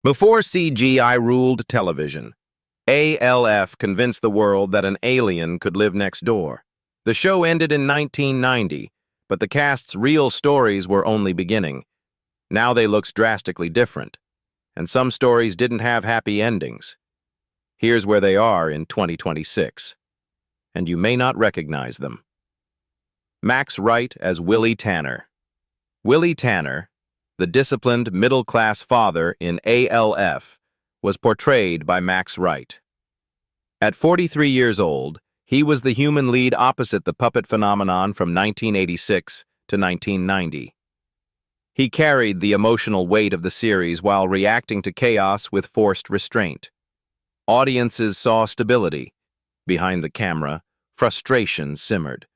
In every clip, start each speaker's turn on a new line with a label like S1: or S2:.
S1: Before CGI ruled television, ALF convinced the world that an alien could live next door. The show ended in 1990, but the cast's real stories were only beginning. Now they look drastically different, and some stories didn't have happy endings. Here's where they are in 2026, and you may not recognize them. Max Wright as Willie Tanner. Willie Tanner, the disciplined middle-class father in ALF, was portrayed by Max Wright. At 43 years old, he was the human lead opposite the puppet phenomenon from 1986 to 1990. He carried the emotional weight of the series while reacting to chaos with forced restraint. Audiences saw stability. Behind the camera, frustration simmered.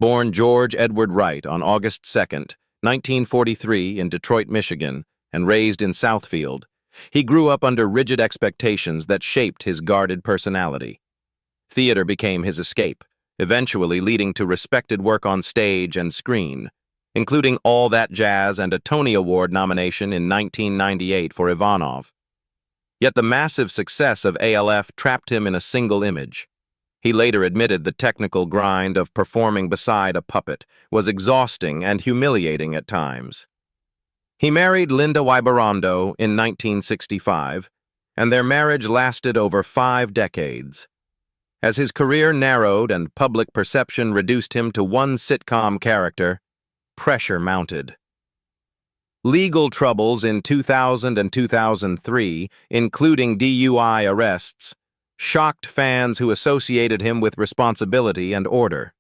S1: Born George Edward Wright on August 2, 1943 in Detroit, Michigan, and raised in Southfield, he grew up under rigid expectations that shaped his guarded personality. Theater became his escape, eventually leading to respected work on stage and screen, including All That Jazz and a Tony Award nomination in 1998 for Ivanov. Yet the massive success of ALF trapped him in a single image. He later admitted the technical grind of performing beside a puppet was exhausting and humiliating at times. He married Linda Wiberando in 1965, and their marriage lasted over 5 decades. As his career narrowed and public perception reduced him to one sitcom character, pressure mounted. Legal troubles in 2000 and 2003, including DUI arrests, shocked fans who associated him with responsibility and order.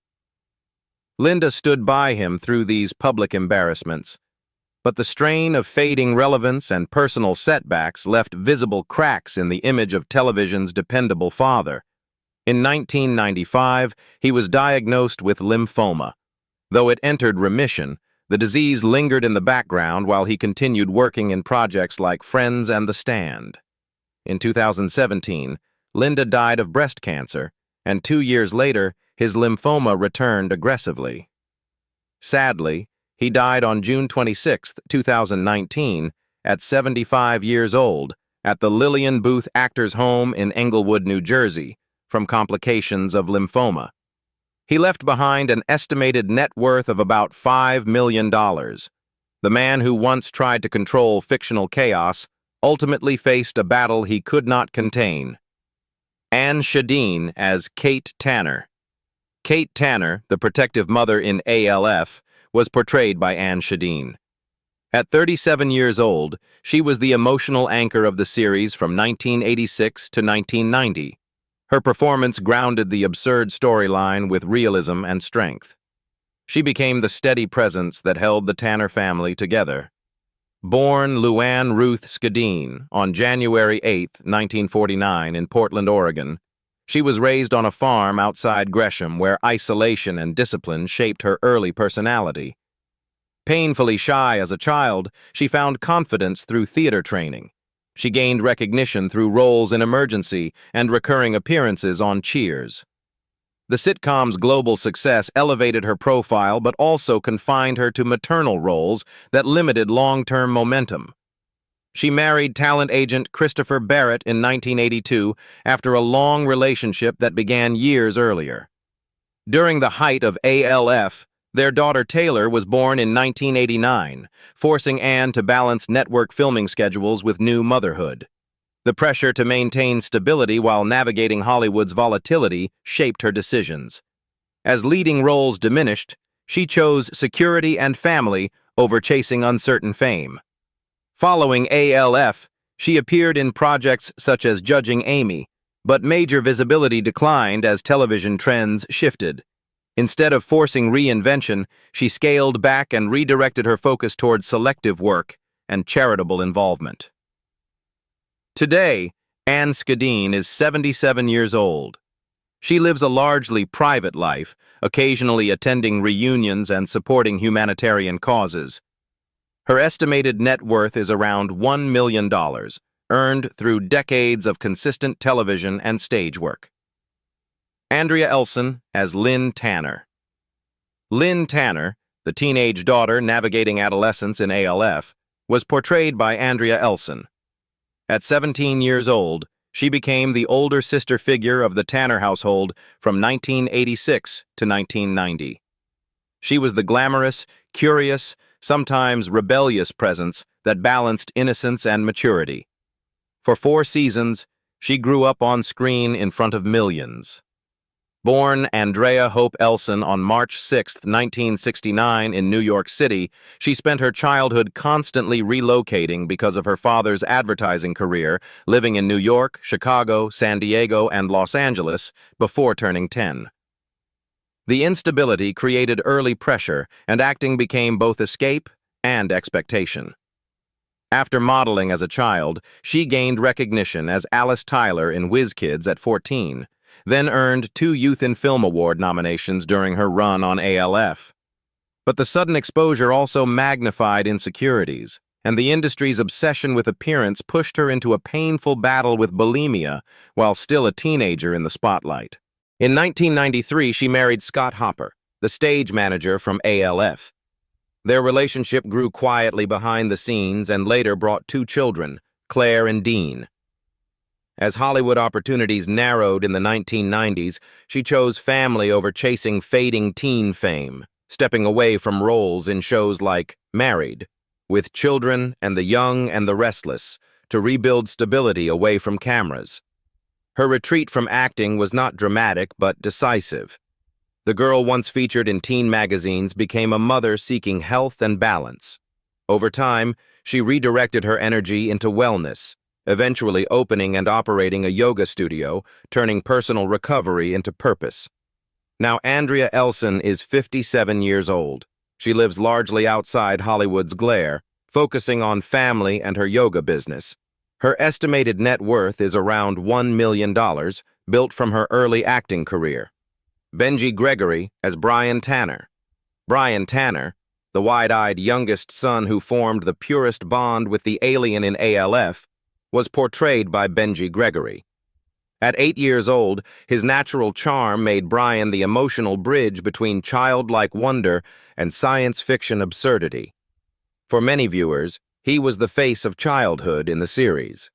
S1: Linda stood by him through these public embarrassments, but the strain of fading relevance and personal setbacks left visible cracks in the image of television's dependable father. In 1995, he was diagnosed with lymphoma. Though it entered remission, the disease lingered in the background while he continued working in projects like Friends and The Stand. In 2017, Linda died of breast cancer, and 2 years later, his lymphoma returned aggressively. Sadly, he died on June 26, 2019, at 75 years old, at the Lillian Booth Actors Home in Englewood, New Jersey, from complications of lymphoma. He left behind an estimated net worth of about $5 million. The man who once tried to control fictional chaos ultimately faced a battle he could not contain. Schedeen as Kate Tanner. Kate Tanner, the protective mother in ALF, was portrayed by Schedeen. At 37 years old, she was the emotional anchor of the series from 1986 to 1990. Her performance grounded the absurd storyline with realism and strength. She became the steady presence that held the Tanner family together. Born Luann Ruth Schedeen on January 8, 1949 in Portland, Oregon, she was raised on a farm outside Gresham where isolation and discipline shaped her early personality. Painfully shy as a child, she found confidence through theater training. She gained recognition through roles in Emergency and recurring appearances on Cheers. The sitcom's global success elevated her profile but also confined her to maternal roles that limited long-term momentum. She married talent agent Christopher Barrett in 1982 after a long relationship that began years earlier. During the height of ALF, their daughter Taylor was born in 1989, forcing Ann to balance network filming schedules with new motherhood. The pressure to maintain stability while navigating Hollywood's volatility shaped her decisions. As leading roles diminished, she chose security and family over chasing uncertain fame. Following ALF, she appeared in projects such as Judging Amy, but major visibility declined as television trends shifted. Instead of forcing reinvention, she scaled back and redirected her focus toward selective work and charitable involvement. Today, Schedeen is 77 years old. She lives a largely private life, occasionally attending reunions and supporting humanitarian causes. Her estimated net worth is around $1 million, earned through decades of consistent television and stage work. Andrea Elson as Lynn Tanner. Lynn Tanner, the teenage daughter navigating adolescence in ALF, was portrayed by Andrea Elson. At 17 years old, she became the older sister figure of the Tanner household from 1986 to 1990. She was the glamorous, curious, sometimes rebellious presence that balanced innocence and maturity. For 4 seasons, she grew up on screen in front of millions. Born Andrea Hope Elson on March 6, 1969 in New York City, she spent her childhood constantly relocating because of her father's advertising career, living in New York, Chicago, San Diego, and Los Angeles before turning 10. The instability created early pressure, and acting became both escape and expectation. After modeling as a child, she gained recognition as Alice Tyler in Whiz Kids at 14, then earned 2 Youth in Film Award nominations during her run on ALF. But the sudden exposure also magnified insecurities, and the industry's obsession with appearance pushed her into a painful battle with bulimia while still a teenager in the spotlight. In 1993, she married Scott Hopper, the stage manager from ALF. Their relationship grew quietly behind the scenes and later brought 2 children, Claire and Dean. As Hollywood opportunities narrowed in the 1990s, she chose family over chasing fading teen fame, stepping away from roles in shows like Married, With Children and the Young and the Restless, to rebuild stability away from cameras. Her retreat from acting was not dramatic but decisive. The girl once featured in teen magazines became a mother seeking health and balance. Over time, she redirected her energy into wellness, eventually opening and operating a yoga studio, turning personal recovery into purpose. Now Andrea Elson is 57 years old. She lives largely outside Hollywood's glare, focusing on family and her yoga business. Her estimated net worth is around $1 million, built from her early acting career. Benji Gregory as Brian Tanner. Brian Tanner, the wide-eyed youngest son who formed the purest bond with the alien in ALF, was portrayed by Benji Gregory. At 8 years old, his natural charm made Brian the emotional bridge between childlike wonder and science fiction absurdity. For many viewers, he was the face of childhood in the series.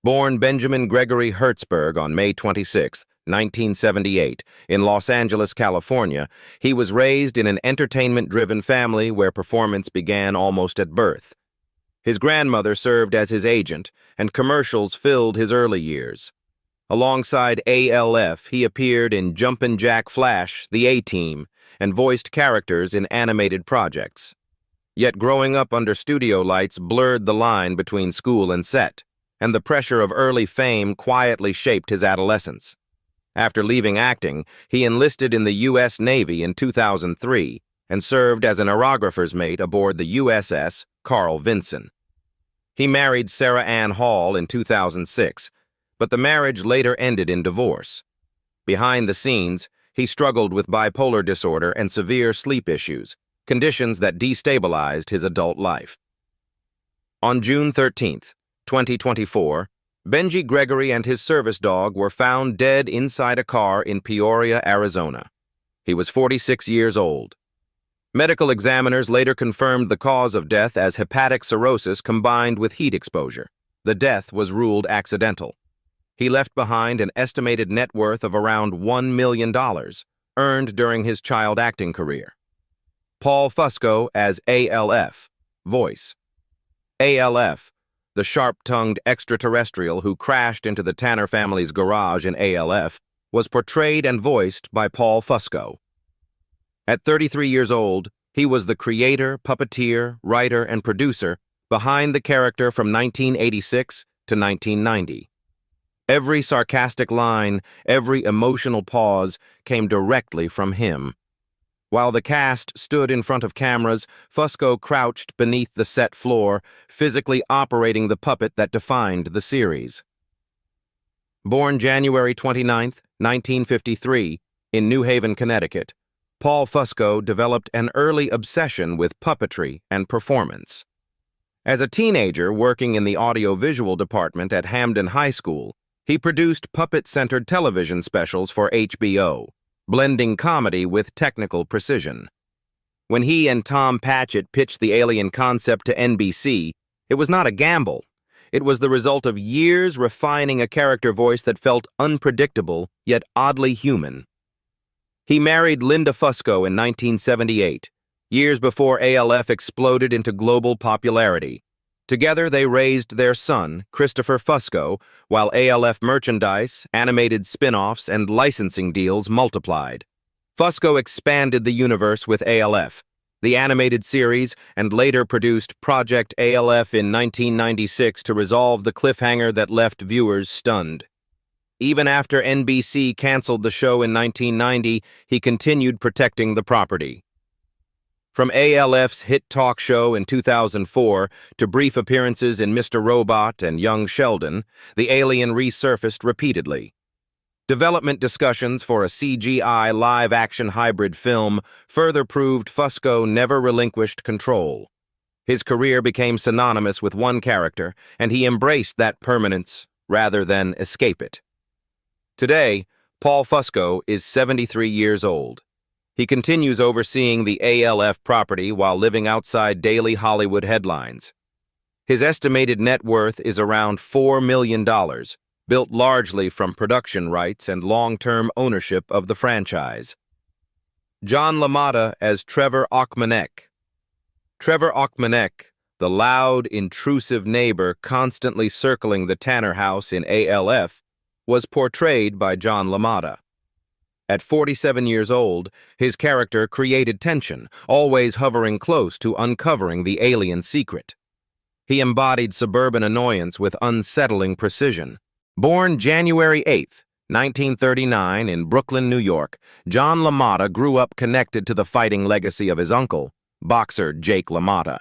S1: Born Benjamin Gregory Hertzberg on May 26, 1978, in Los Angeles, California, he was raised in an entertainment-driven family where performance began almost at birth. His grandmother served as his agent, and commercials filled his early years. Alongside ALF, he appeared in Jumpin' Jack Flash, The A-Team, and voiced characters in animated projects. Yet growing up under studio lights blurred the line between school and set, and the pressure of early fame quietly shaped his adolescence. After leaving acting, he enlisted in the U.S. Navy in 2003 and served as an aerographer's mate aboard the USS Carl Vinson. He married Sarah Ann Hall in 2006, but the marriage later ended in divorce. Behind the scenes, he struggled with bipolar disorder and severe sleep issues, conditions that destabilized his adult life. On June 13, 2024, Benji Gregory and his service dog were found dead inside a car in Peoria, Arizona. He was 46 years old. Medical examiners later confirmed the cause of death as hepatic cirrhosis combined with heat exposure. The death was ruled accidental. He left behind an estimated net worth of around $1 million, earned during his child acting career. Paul Fusco as ALF, voice. ALF, the sharp-tongued extraterrestrial who crashed into the Tanner family's garage in ALF, was portrayed and voiced by Paul Fusco. At 33 years old, he was the creator, puppeteer, writer, and producer behind the character from 1986 to 1990. Every sarcastic line, every emotional pause came directly from him. While the cast stood in front of cameras, Fusco crouched beneath the set floor, physically operating the puppet that defined the series. Born January 29, 1953, in New Haven, Connecticut, Paul Fusco developed an early obsession with puppetry and performance. As a teenager working in the audiovisual department at Hamden High School, he produced puppet-centered television specials for HBO, blending comedy with technical precision. When he and Tom Patchett pitched the alien concept to NBC, it was not a gamble. It was the result of years refining a character voice that felt unpredictable, yet oddly human. He married Linda Fusco in 1978, years before ALF exploded into global popularity. Together, they raised their son, Christopher Fusco, while ALF merchandise, animated spin-offs, and licensing deals multiplied. Fusco expanded the universe with ALF, the animated series, and later produced Project ALF in 1996 to resolve the cliffhanger that left viewers stunned. Even after NBC canceled the show in 1990, he continued protecting the property. From ALF's hit talk show in 2004 to brief appearances in Mr. Robot and Young Sheldon, the alien resurfaced repeatedly. Development discussions for a CGI live-action hybrid film further proved Fusco never relinquished control. His career became synonymous with one character, and he embraced that permanence rather than escape it. Today, Paul Fusco is 73 years old. He continues overseeing the ALF property while living outside daily Hollywood headlines. His estimated net worth is around $4 million, built largely from production rights and long-term ownership of the franchise. John LaMotta as Trevor Ochmanek. Trevor Ochmanek, the loud, intrusive neighbor constantly circling the Tanner house in ALF, was portrayed by John LaMotta. At 47 years old, his character created tension, always hovering close to uncovering the alien secret. He embodied suburban annoyance with unsettling precision. Born January 8, 1939, in Brooklyn, New York, John LaMotta grew up connected to the fighting legacy of his uncle, boxer Jake LaMotta.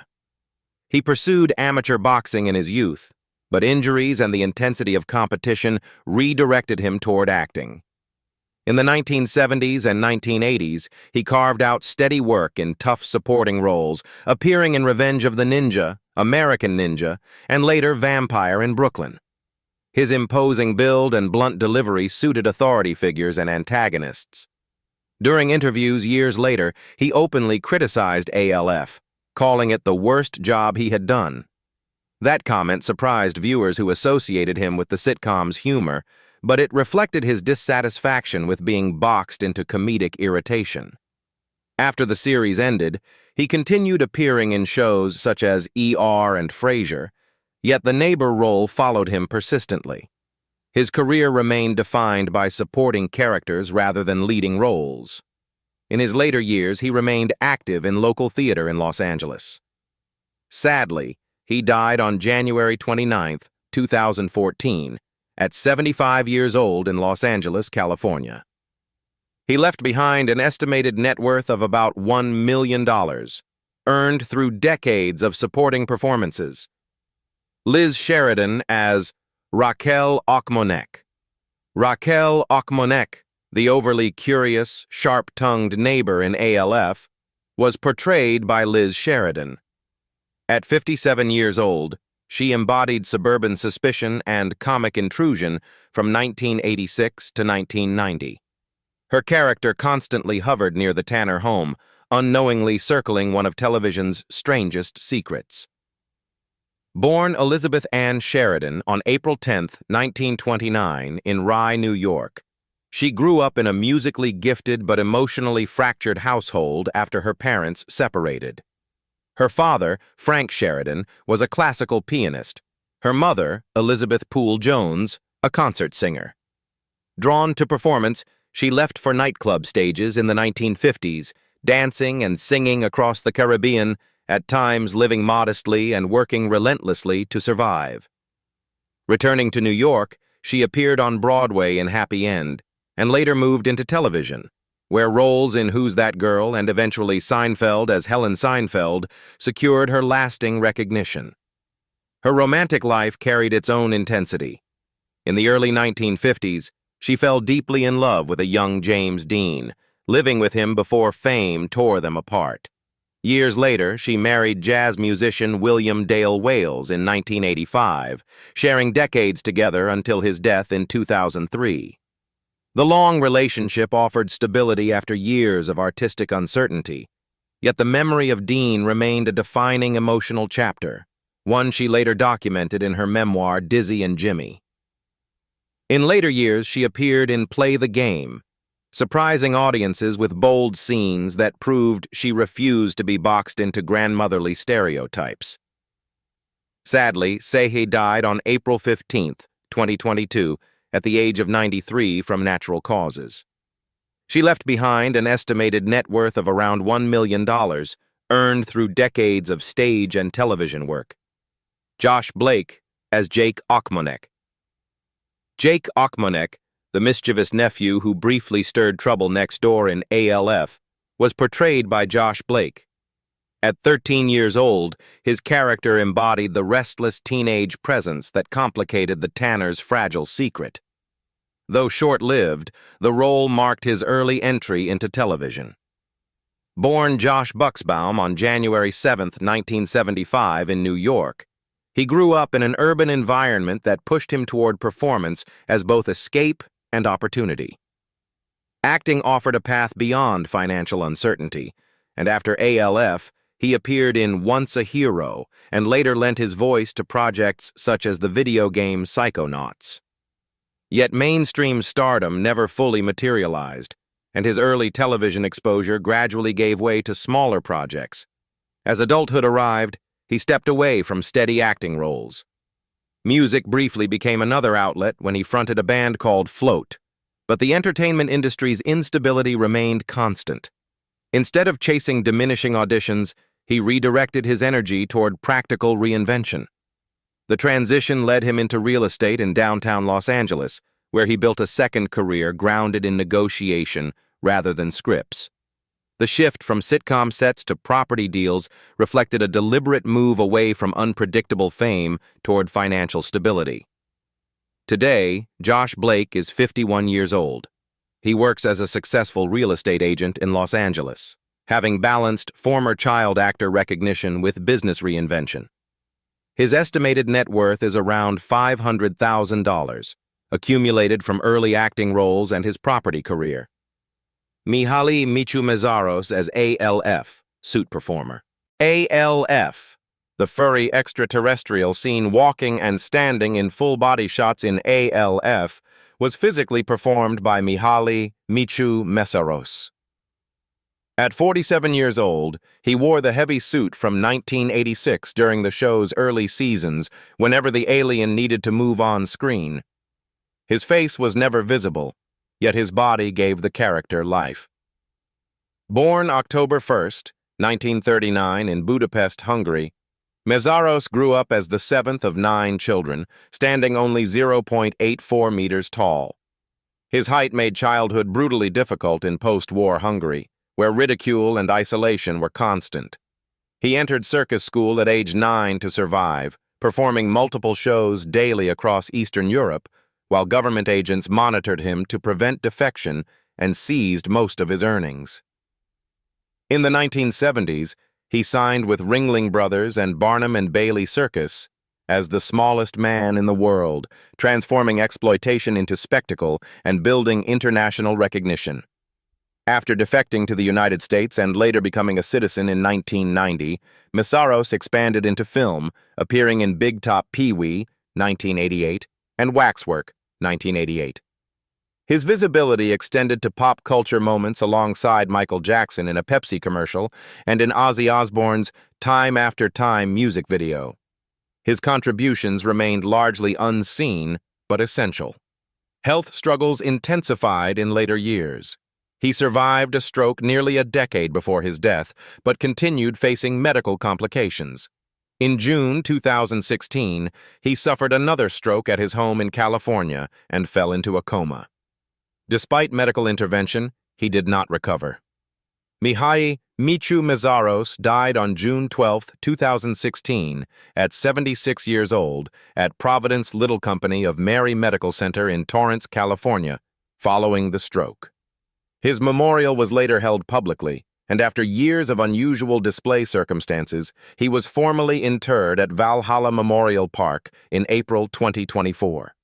S1: He pursued amateur boxing in his youth, but injuries and the intensity of competition redirected him toward acting. In the 1970s and 1980s, he carved out steady work in tough supporting roles, appearing in Revenge of the Ninja, American Ninja, and later Vampire in Brooklyn. His imposing build and blunt delivery suited authority figures and antagonists. During interviews years later, he openly criticized ALF, calling it the worst job he had done. That comment surprised viewers who associated him with the sitcom's humor, but it reflected his dissatisfaction with being boxed into comedic irritation. After the series ended, he continued appearing in shows such as ER and Frasier, yet the neighbor role followed him persistently. His career remained defined by supporting characters rather than leading roles. In his later years, he remained active in local theater in Los Angeles. Sadly, he died on January 29, 2014, at 75 years old in Los Angeles, California. He left behind an estimated net worth of about $1 million, earned through decades of supporting performances. Liz Sheridan as Raquel Ochmanek. Raquel Ochmanek, the overly curious, sharp-tongued neighbor in ALF, was portrayed by Liz Sheridan. At 57 years old, she embodied suburban suspicion and comic intrusion from 1986 to 1990. Her character constantly hovered near the Tanner home, unknowingly circling one of television's strangest secrets. Born Elizabeth Ann Sheridan on April 10, 1929, in Rye, New York, she grew up in a musically gifted but emotionally fractured household after her parents separated. Her father, Frank Sheridan, was a classical pianist. Her mother, Elizabeth Poole Jones, a concert singer. Drawn to performance, she left for nightclub stages in the 1950s, dancing and singing across the Caribbean, at times living modestly and working relentlessly to survive. Returning to New York, she appeared on Broadway in Happy End, and later moved into television, where roles in Who's That Girl and eventually Seinfeld as Helen Seinfeld secured her lasting recognition. Her romantic life carried its own intensity. In the early 1950s, she fell deeply in love with a young James Dean, living with him before fame tore them apart. Years later, she married jazz musician William Dale Wales in 1985, sharing decades together until his death in 2003. The long relationship offered stability after years of artistic uncertainty, yet the memory of Dean remained a defining emotional chapter, one she later documented in her memoir Dizzy and Jimmy. In later years, she appeared in Play the Game, surprising audiences with bold scenes that proved she refused to be boxed into grandmotherly stereotypes. Sadly, Sehe died on April 15, 2022, at the age of 93 from natural causes. She left behind an estimated net worth of around $1 million, earned through decades of stage and television work. Josh Blake as Jake Ochmonek. Jake Ochmonek, the mischievous nephew who briefly stirred trouble next door in ALF, was portrayed by Josh Blake. At 13 years old, his character embodied the restless teenage presence that complicated the Tanner's fragile secret. Though short-lived, the role marked his early entry into television. Born Josh Buxbaum on January 7, 1975, in New York, he grew up in an urban environment that pushed him toward performance as both escape and opportunity. Acting offered a path beyond financial uncertainty, and after ALF, he appeared in Once a Hero and later lent his voice to projects such as the video game Psychonauts. Yet mainstream stardom never fully materialized, and his early television exposure gradually gave way to smaller projects. As adulthood arrived, he stepped away from steady acting roles. Music briefly became another outlet when he fronted a band called Float, but the entertainment industry's instability remained constant. Instead of chasing diminishing auditions, he redirected his energy toward practical reinvention. The transition led him into real estate in downtown Los Angeles, where he built a second career grounded in negotiation rather than scripts. The shift from sitcom sets to property deals reflected a deliberate move away from unpredictable fame toward financial stability. Today, Josh Blake is 51 years old. He works as a successful real estate agent in Los Angeles, having balanced former child actor recognition with business reinvention. His estimated net worth is around $500,000, accumulated from early acting roles and his property career. Michu Meszaros as ALF, suit performer. ALF, the furry extraterrestrial seen walking and standing in full-body shots in ALF, was physically performed by Michu Meszaros. At 47 years old, he wore the heavy suit from 1986 during the show's early seasons whenever the alien needed to move on screen. His face was never visible, yet his body gave the character life. Born October 1, 1939 in Budapest, Hungary, Meszaros grew up as the seventh of 9 children, standing only 0.84 meters tall. His height made childhood brutally difficult in post-war Hungary, where ridicule and isolation were constant. He entered circus school at age 9 to survive, performing multiple shows daily across Eastern Europe, while government agents monitored him to prevent defection and seized most of his earnings. In the 1970s, he signed with Ringling Brothers and Barnum and Bailey Circus as the smallest man in the world, transforming exploitation into spectacle and building international recognition. After defecting to the United States and later becoming a citizen in 1990, Meszaros expanded into film, appearing in Big Top Pee-wee, 1988, and Waxwork, 1988. His visibility extended to pop culture moments alongside Michael Jackson in a Pepsi commercial and in Ozzy Osbourne's Time After Time music video. His contributions remained largely unseen but essential. Health struggles intensified in later years. He survived a stroke nearly a decade before his death, but continued facing medical complications. In June 2016, he suffered another stroke at his home in California and fell into a coma. Despite medical intervention, he did not recover. Michu Meszaros died on June 12, 2016, at 76 years old, at Providence Little Company of Mary Medical Center in Torrance, California, following the stroke. His memorial was later held publicly, and after years of unusual display circumstances, he was formally interred at Valhalla Memorial Park in April 2024.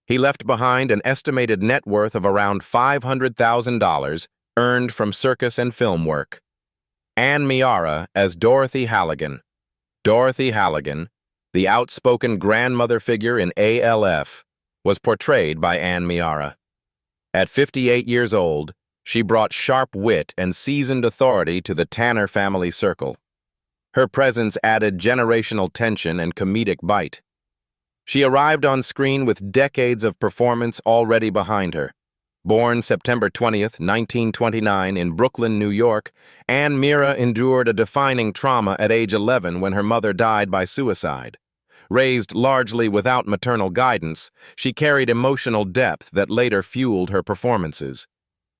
S1: He left behind an estimated net worth of around $500,000 earned from circus and film work. And Meara as Dorothy Halligan. Dorothy Halligan, the outspoken grandmother figure in ALF, was portrayed by Meara. At 58 years old, she brought sharp wit and seasoned authority to the Tanner family circle. Her presence added generational tension and comedic bite. She arrived on screen with decades of performance already behind her. Born September 20th, 1929 in Brooklyn, New York, Meara endured a defining trauma at age 11 when her mother died by suicide. Raised largely without maternal guidance, she carried emotional depth that later fueled her performances.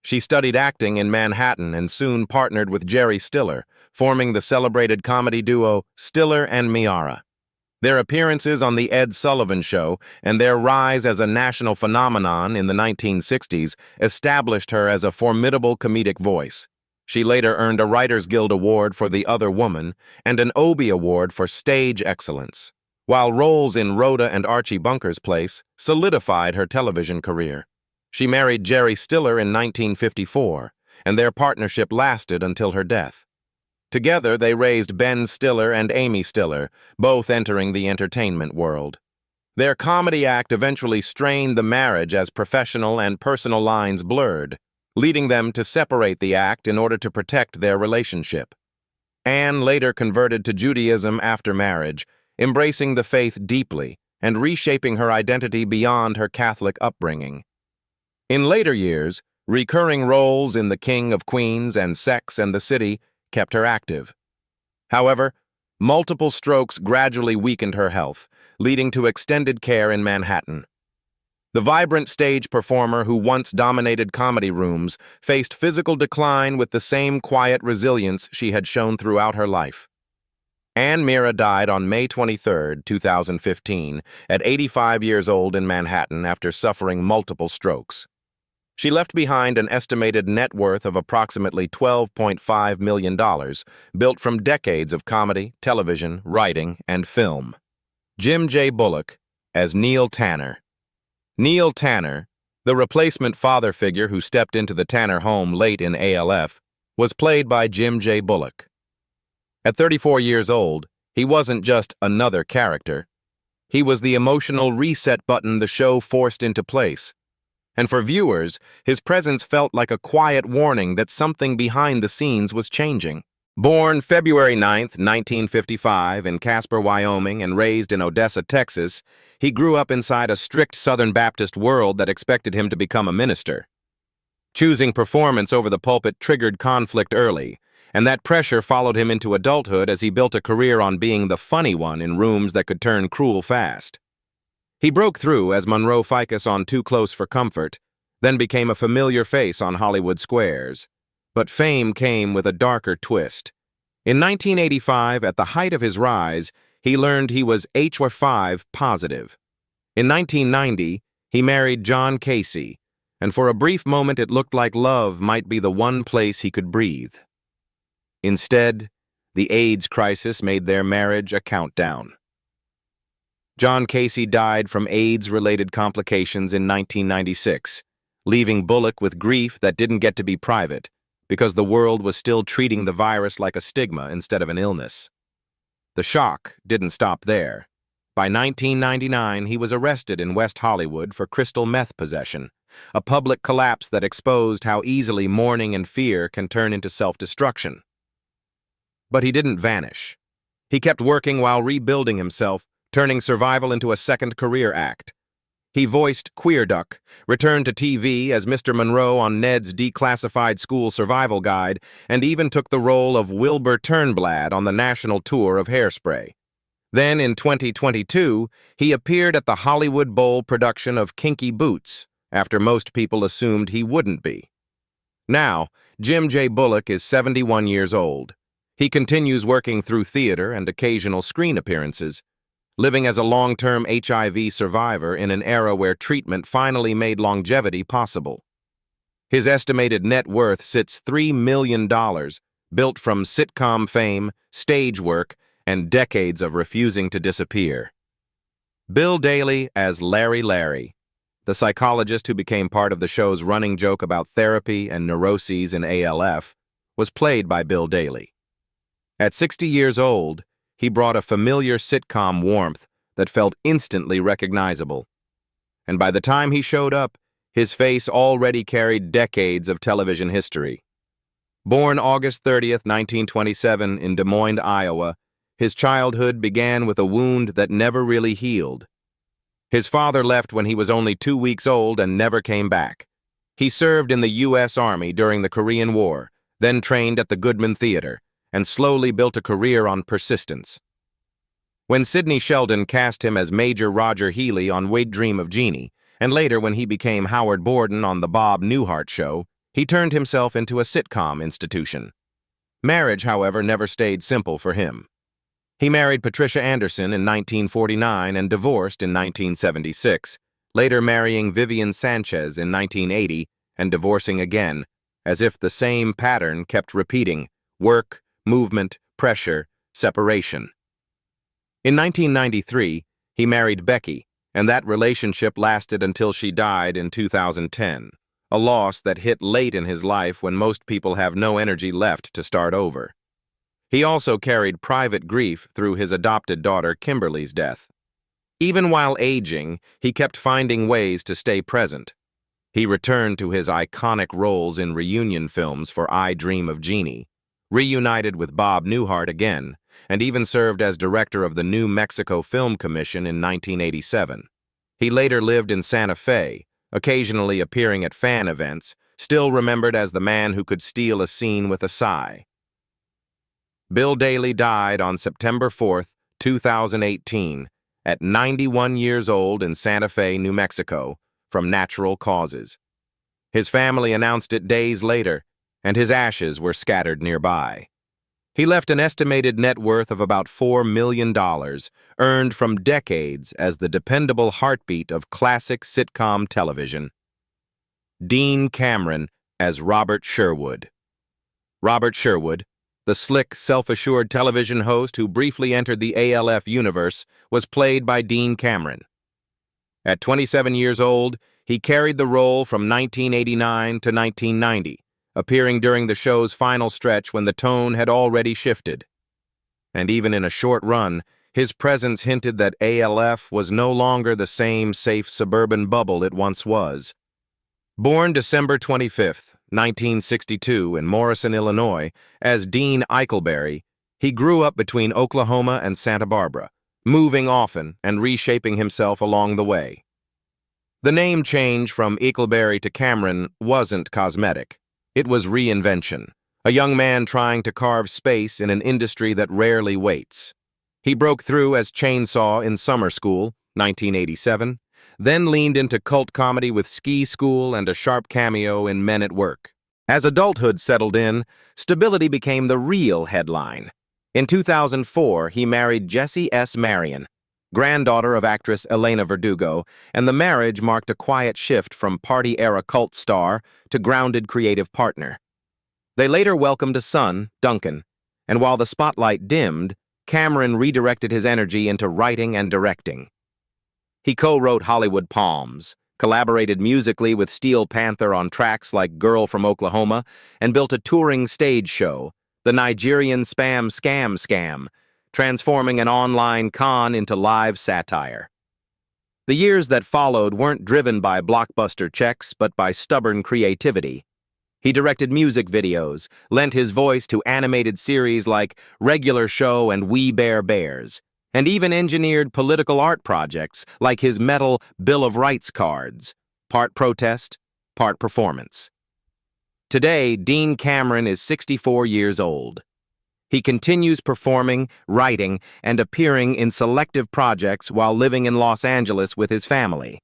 S1: She studied acting in Manhattan and soon partnered with Jerry Stiller, forming the celebrated comedy duo Stiller and Meara. Their appearances on The Ed Sullivan Show and their rise as a national phenomenon in the 1960s established her as a formidable comedic voice. She later earned a Writers Guild Award for The Other Woman and an Obie Award for stage excellence, while roles in Rhoda and Archie Bunker's Place solidified her television career. She married Jerry Stiller in 1954, and their partnership lasted until her death. Together, they raised Ben Stiller and Amy Stiller, both entering the entertainment world. Their comedy act eventually strained the marriage as professional and personal lines blurred, leading them to separate the act in order to protect their relationship. Anne later converted to Judaism after marriage, embracing the faith deeply and reshaping her identity beyond her Catholic upbringing. In later years, recurring roles in The King of Queens and Sex and the City kept her active. However, multiple strokes gradually weakened her health, leading to extended care in Manhattan. The vibrant stage performer who once dominated comedy rooms faced physical decline with the same quiet resilience she had shown throughout her life. Meara died on May 23, 2015, at 85 years old in Manhattan after suffering multiple strokes. She left behind an estimated net worth of approximately $12.5 million, built from decades of comedy, television, writing, and film. Jim J. Bullock as Neil Tanner. Neil Tanner, the replacement father figure who stepped into the Tanner home late in ALF, was played by Jim J. Bullock. At 34 years old, he wasn't just another character. He was the emotional reset button the show forced into place. And for viewers, his presence felt like a quiet warning that something behind the scenes was changing. Born February 9, 1955, in Casper, Wyoming, and raised in Odessa, Texas, he grew up inside a strict Southern Baptist world that expected him to become a minister. Choosing performance over the pulpit triggered conflict early, and that pressure followed him into adulthood as he built a career on being the funny one in rooms that could turn cruel fast. He broke through as Monroe Ficus on Too Close for Comfort, then became a familiar face on Hollywood squares. But fame came with a darker twist. In 1985, at the height of his rise, he learned he was HR5 positive. In 1990, he married John Casey, and for a brief moment it looked like love might be the one place he could breathe. Instead, the AIDS crisis made their marriage a countdown. John Casey died from AIDS-related complications in 1996, leaving Bullock with grief that didn't get to be private because the world was still treating the virus like a stigma instead of an illness. The shock didn't stop there. By 1999, he was arrested in West Hollywood for crystal meth possession, a public collapse that exposed how easily mourning and fear can turn into self-destruction. But he didn't vanish. He kept working while rebuilding himself, turning survival into a second career act. He voiced Queer Duck, returned to TV as Mr. Monroe on Ned's declassified school survival guide, and even took the role of Wilbur Turnblad on the national tour of Hairspray. Then, in 2022, he appeared at the Hollywood Bowl production of Kinky Boots, after most people assumed he wouldn't be. Now, Jim J. Bullock is 71 years old. He continues working through theater and occasional screen appearances, living as a long-term HIV survivor in an era where treatment finally made longevity possible. His estimated net worth sits $3 million, built from sitcom fame, stage work, and decades of refusing to disappear. Bill Daly as Larry, the psychologist who became part of the show's running joke about therapy and neuroses in ALF, was played by Bill Daly. At 60 years old, he brought a familiar sitcom warmth that felt instantly recognizable. And by the time he showed up, his face already carried decades of television history. Born August 30th, 1927, in Des Moines, Iowa, his childhood began with a wound that never really healed. His father left when he was only 2 weeks old and never came back. He served in the U.S. Army during the Korean War, then trained at the Goodman Theater, and slowly built a career on persistence. When Sidney Sheldon cast him as Major Roger Healy on We'd Dream of Jeannie, and later when he became Howard Borden on The Bob Newhart Show, he turned himself into a sitcom institution. Marriage, however, never stayed simple for him. He married Patricia Anderson in 1949 and divorced in 1976, later marrying Vivian Sanchez in 1980 and divorcing again, as if the same pattern kept repeating: work, movement, pressure, separation. In 1993, he married Becky, and that relationship lasted until she died in 2010, a loss that hit late in his life when most people have no energy left to start over. He also carried private grief through his adopted daughter Kimberly's death. Even while aging, he kept finding ways to stay present. He returned to his iconic roles in reunion films for I Dream of Jeannie, reunited with Bob Newhart again, and even served as director of the New Mexico Film Commission in 1987. He later lived in Santa Fe, occasionally appearing at fan events, still remembered as the man who could steal a scene with a sigh. Bill Daly died on September 4, 2018, at 91 years old in Santa Fe, New Mexico, from natural causes. His family announced it days later, and his ashes were scattered nearby. He left an estimated net worth of about $4 million, earned from decades as the dependable heartbeat of classic sitcom television. Dean Cameron as Robert Sherwood. Robert Sherwood, the slick, self-assured television host who briefly entered the ALF universe, was played by Dean Cameron. At 27 years old, he carried the role from 1989 to 1990, appearing during the show's final stretch when the tone had already shifted. And even in a short run, his presence hinted that ALF was no longer the same safe suburban bubble it once was. Born December 25, 1962, in Morrison, Illinois, as Dean Eichelberry, he grew up between Oklahoma and Santa Barbara, moving often and reshaping himself along the way. The name change from Eichelberry to Cameron wasn't cosmetic. It was reinvention, a young man trying to carve space in an industry that rarely waits. He broke through as Chainsaw in Summer School, 1987, then leaned into cult comedy with Ski School and a sharp cameo in Men at Work. As adulthood settled in, stability became the real headline. In 2004, he married Jessie S. Marion, granddaughter of actress Elena Verdugo, and the marriage marked a quiet shift from party-era cult star to grounded creative partner. They later welcomed a son, Duncan, and while the spotlight dimmed, Cameron redirected his energy into writing and directing. He co-wrote Hollywood Palms, collaborated musically with Steel Panther on tracks like Girl from Oklahoma, and built a touring stage show, The Nigerian Spam Scam Scam, transforming an online con into live satire. The years that followed weren't driven by blockbuster checks, but by stubborn creativity. He directed music videos, lent his voice to animated series like Regular Show and We Bare Bears, and even engineered political art projects like his metal Bill of Rights cards, part protest, part performance. Today, Dean Cameron is 64 years old. He continues performing, writing, and appearing in selective projects while living in Los Angeles with his family.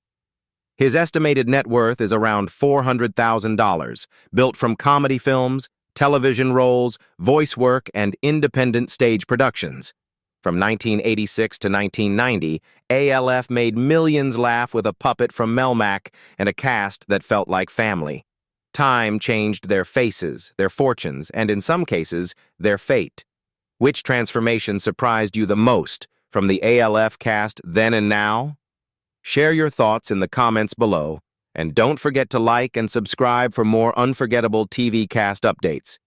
S1: His estimated net worth is around $400,000, built from comedy films, television roles, voice work, and independent stage productions. From 1986 to 1990, ALF made millions laugh with a puppet from Melmac and a cast that felt like family. Time changed their faces, their fortunes, and in some cases, their fate. Which transformation surprised you the most from the ALF cast then and now? Share your thoughts in the comments below, and don't forget to like and subscribe for more unforgettable TV cast updates.